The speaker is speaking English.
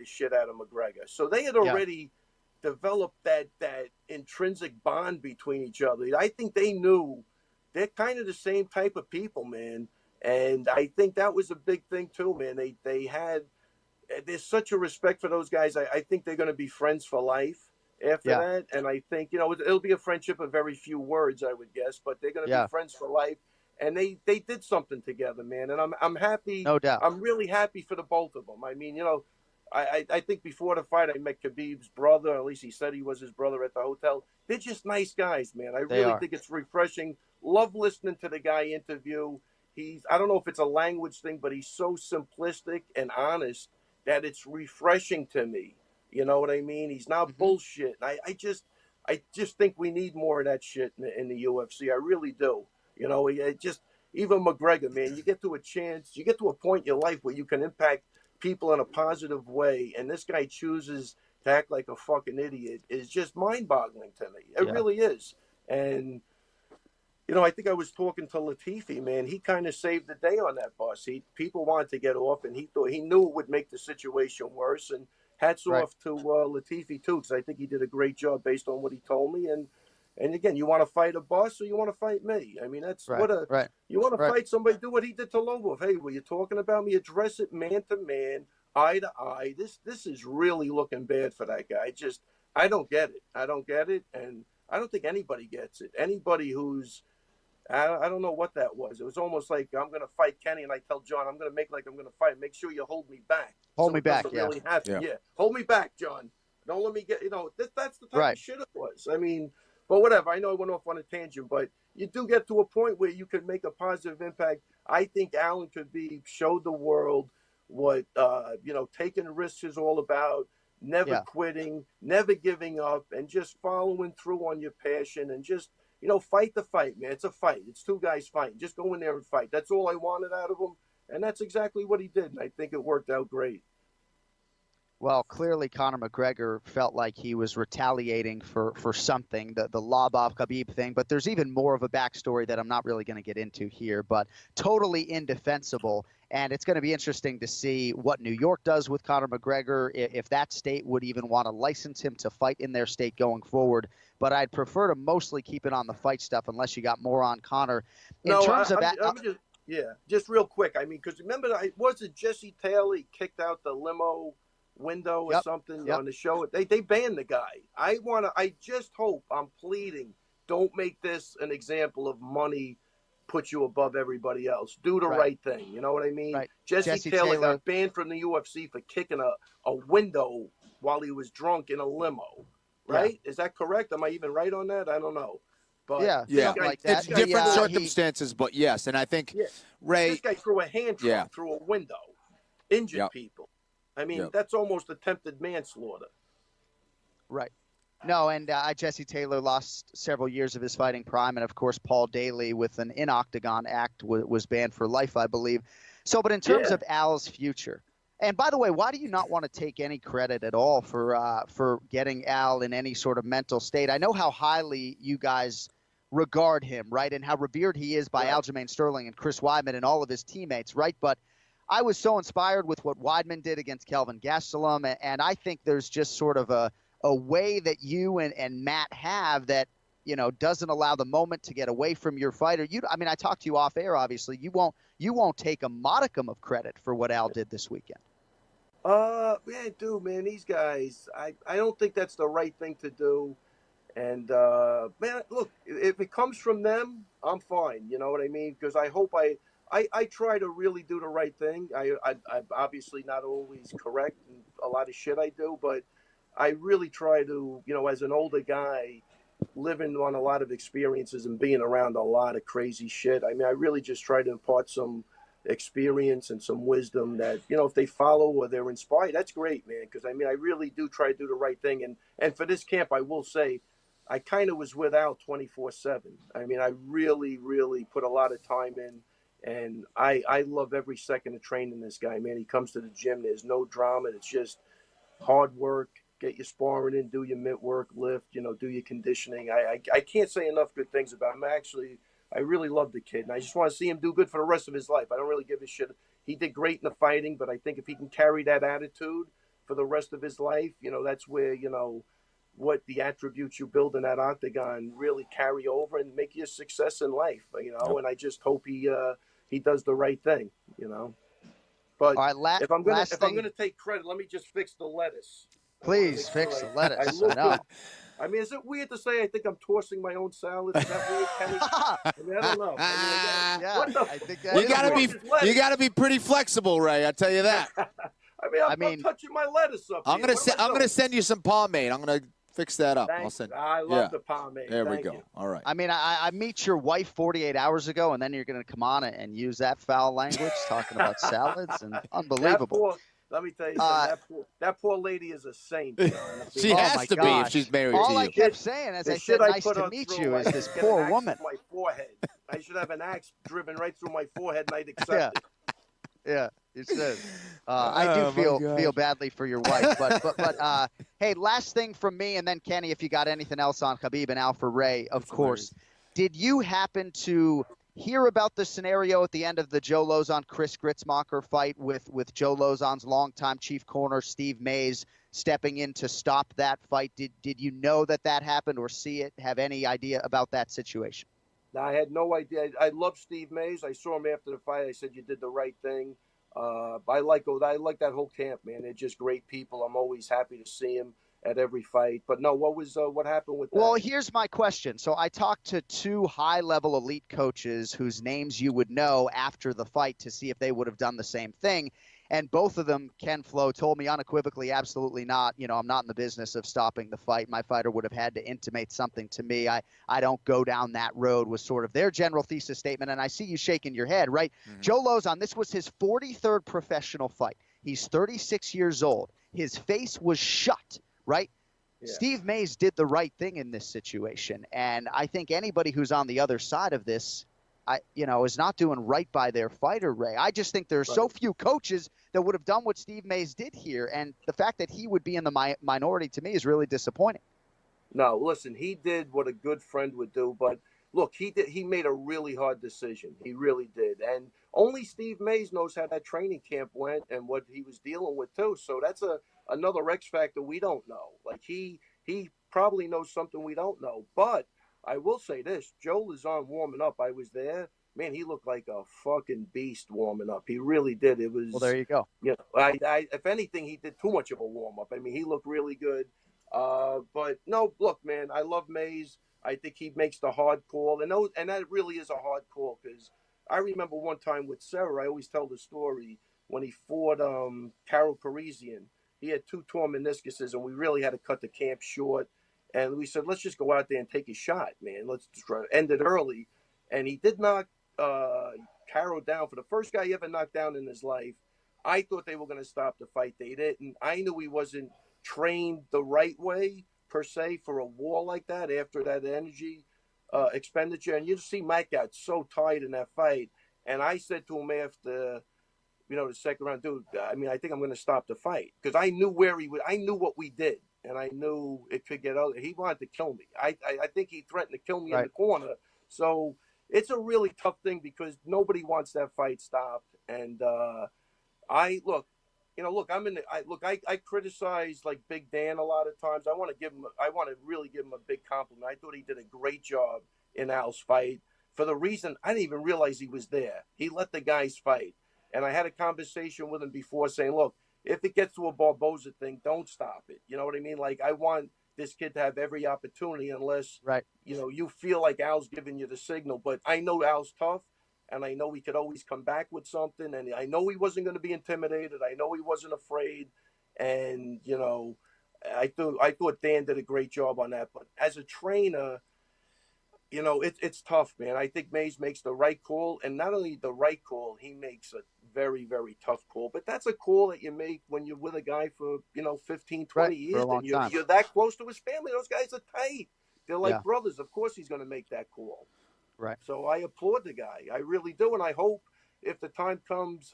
the shit out of McGregor. So they had Yeah. already developed that intrinsic bond between each other. I think they knew they're kind of the same type of people, man. And I think that was a big thing too, man. They had there's such a respect for those guys. I think they're going to be friends for life after Yeah. that. And I think, it'll be a friendship of very few words, I would guess, but they're going to be Yeah. friends for life. And they did something together, man. And I'm happy. No doubt. I'm really happy for the both of them. I mean, I think before the fight, I met Khabib's brother. Or at least he said he was his brother at the hotel. They're just nice guys, man. I They really are. think it's refreshing. Love listening to the guy interview. I don't know if it's a language thing, but he's so simplistic and honest that it's refreshing to me. You know what I mean? He's not bullshit. I just think we need more of that shit in the UFC. I really do. Even McGregor, man, you get to a point in your life where you can impact people in a positive way, and this guy chooses to act like a fucking idiot is just mind-boggling to me. It really is. And I think I was talking to Latifi, man. He kind of saved the day on that bus. People wanted to get off, and he knew it would make the situation worse. And hats off to Latifi too, because I think he did a great job based on what he told me. And again, you want to fight a boss or you want to fight me? I mean, that's you want to fight somebody, do what he did to Longo. Hey, were you talking about me? Address it man to man, eye to eye. This is really looking bad for that guy. I don't get it. I don't get it, and I don't think anybody gets it. Anybody who's I don't know what that was. It was almost like I'm going to fight Kenny, and I tell John, I'm going to make like I'm going to fight. Make sure you hold me back. Hold me back, really happen. Yeah. Hold me back, John. Don't let me get, that's the type of shit it was. I mean, but whatever. I know I went off on a tangent, but you do get to a point where you can make a positive impact. I think Alan showed the world what, taking risks is all about, never quitting, never giving up, and just following through on your passion and just, fight the fight, man. It's a fight. It's two guys fighting. Just go in there and fight. That's all I wanted out of him. And that's exactly what he did. And I think it worked out great. Well, clearly Conor McGregor felt like he was retaliating for something, the Lobov Khabib thing. But there's even more of a backstory that I'm not really going to get into here, but totally indefensible. And it's going to be interesting to see what New York does with Conor McGregor, if that state would even want to license him to fight in their state going forward. But I'd prefer to mostly keep it on the fight stuff unless you got more on Conor. Just real quick. I mean, because remember, was it Jesse Taylor? He kicked out the limo window or something on the show. They banned the guy. I just hope, I'm pleading, don't make this an example of money put you above everybody else. Do the right thing. You know what I mean? Right. Jesse Taylor got banned from the UFC for kicking a window while he was drunk in a limo. Right? Is that correct? Am I even right on that? I don't know. But like that. It's different circumstances, but yes. And I think Ray, this guy threw a hand truck through a window, injured people. I mean, that's almost attempted manslaughter. Right. No, and Jesse Taylor lost several years of his fighting prime, and of course Paul Daly with an in-octagon act was banned for life, I believe. So, but in terms of Al's future, and by the way, why do you not want to take any credit at all for getting Al in any sort of mental state? I know how highly you guys regard him, right, and how revered he is by Aljamain Sterling and Chris Weidman and all of his teammates, right? But I was so inspired with what Weidman did against Kelvin Gastelum, and I think there's just sort of a way that you and Matt have that, doesn't allow the moment to get away from your fighter. I talked to you off air, obviously. You won't take a modicum of credit for what Al did this weekend. Man, these guys, I don't think that's the right thing to do. And, man, look, if it comes from them, I'm fine. You know what I mean? Because I hope I try to really do the right thing. I'm obviously not always correct in a lot of shit I do, but I really try to, as an older guy, living on a lot of experiences and being around a lot of crazy shit. I mean, I really just try to impart some experience and some wisdom that, if they follow or they're inspired, that's great, man. Because, I mean, I really do try to do the right thing. And for this camp, I will say, I kind of was with Al 24/7. I mean, I really, really put a lot of time in. And I love every second of training this guy, man. He comes to the gym. There's no drama. It's just hard work. Get your sparring in, do your mitt work, lift, do your conditioning. I can't say enough good things about him. Actually, I really love the kid, and I just want to see him do good for the rest of his life. I don't really give a shit. He did great in the fighting, but I think if he can carry that attitude, for the rest of his life, that's where, what the attributes you build in that octagon really carry over and make you a success in life, Yep. and I just hope he does the right thing, But All right, if I'm last thing, gonna take credit, let me just fix the lettuce. please fix the lettuce. I look I know. good. I mean, is it weird to say I think I'm tossing my own salad? Is that weird, Kenny? I mean, I don't know. Yeah, what the? I think that What you is gotta weird. be you gotta be pretty flexible, Ray. I tell you that. I'm touching my lettuce up. I'm gonna send you some pomade. I'm gonna fix that up. Thanks. I love the pomade. There we Thank go. you. All right. I mean, I meet your wife 48 hours ago, and then you're going to come on and use that foul language talking about salads, and unbelievable. Let me tell you something. That poor lady is a saint, John. She has to be if she's married to you. All I kept saying as I said, nice to meet you, is this poor woman. My forehead. I should have an axe driven right through my forehead, and I'd accept it. Yeah, you should. I do feel badly for your wife, but hey, last thing from me, and then Kenny, if you got anything else on Khabib and Alpha Ray, of course. Did you happen to hear about the scenario at the end of the Joe Lozon Chris Gritzmacher fight with Joe Lozon's longtime chief corner Steve Mays stepping in to stop that fight? Did you know that happened or see it? Have any idea about that situation? No, I had no idea. I love Steve Mays. I saw him after the fight. I said, you did the right thing. I like that whole camp, man. They're just great people. I'm always happy to see him at every fight. But no, what happened with that? Well, here's my question. So I talked to two high-level elite coaches whose names you would know after the fight to see if they would have done the same thing. And both of them, Ken Flo, told me unequivocally, absolutely not. I'm not in the business of stopping the fight. My fighter would have had to intimate something to me. I don't go down that road was sort of their general thesis statement. And I see you shaking your head, right? Mm-hmm. Joe Lozon, this was his 43rd professional fight. He's 36 years old. His face was shut, right? Yeah. Steve Mays did the right thing in this situation. And I think anybody who's on the other side of this, is not doing right by their fighter, Ray. I just think there are so few coaches that would have done what Steve Mays did here. And the fact that he would be in the minority to me is really disappointing. No, listen, he did what a good friend would do. But look, he made a really hard decision. He really did. And only Steve Mays knows how that training camp went and what he was dealing with too. So that's another X factor we don't know. Like he probably knows something we don't know. But I will say this, Joe Lozon warming up, I was there. Man, he looked like a fucking beast warming up. He really did. It was. Well, there you go. If anything, he did too much of a warm up. I mean, he looked really good. But no, look, man, I love Mays. I think he makes the hard call, and that really is a hard call because I remember one time with Sarah. I always tell the story when he fought Carol Parisian. He had 2 torn meniscuses, and we really had to cut the camp short. And we said, let's just go out there and take a shot, man. Let's try to end it early. And he did knock Caro down for the first guy he ever knocked down in his life. I thought they were going to stop the fight. They didn't. I knew he wasn't trained the right way, per se, for a war like that after that energy expenditure. And you see Mike got so tired in that fight. And I said to him after, the second round, dude, I mean, I think I'm going to stop the fight. Because I knew where he was. I knew what we did. And I knew it could get out. He wanted to kill me. I think he threatened to kill me in the corner. So it's a really tough thing because nobody wants that fight stopped. And I criticize like Big Dan a lot of times. I want to really give him a big compliment. I thought he did a great job in Al's fight for the reason I didn't even realize he was there. He let the guys fight. And I had a conversation with him before saying, look, if it gets to a Barboza thing, don't stop it. You know what I mean? Like, I want this kid to have every opportunity unless, you feel like Al's giving you the signal. But I know Al's tough, and I know he could always come back with something. And I know he wasn't going to be intimidated. I know he wasn't afraid. And, I thought Dan did a great job on that. But as a trainer, it's tough, man. I think Mays makes the right call. And not only the right call, he makes a very, very tough call. But that's a call that you make when you're with a guy for, 15, 20 years. And you're that close to his family. Those guys are tight. They're like brothers. Of course he's going to make that call. Right. So I applaud the guy. I really do. And I hope if the time comes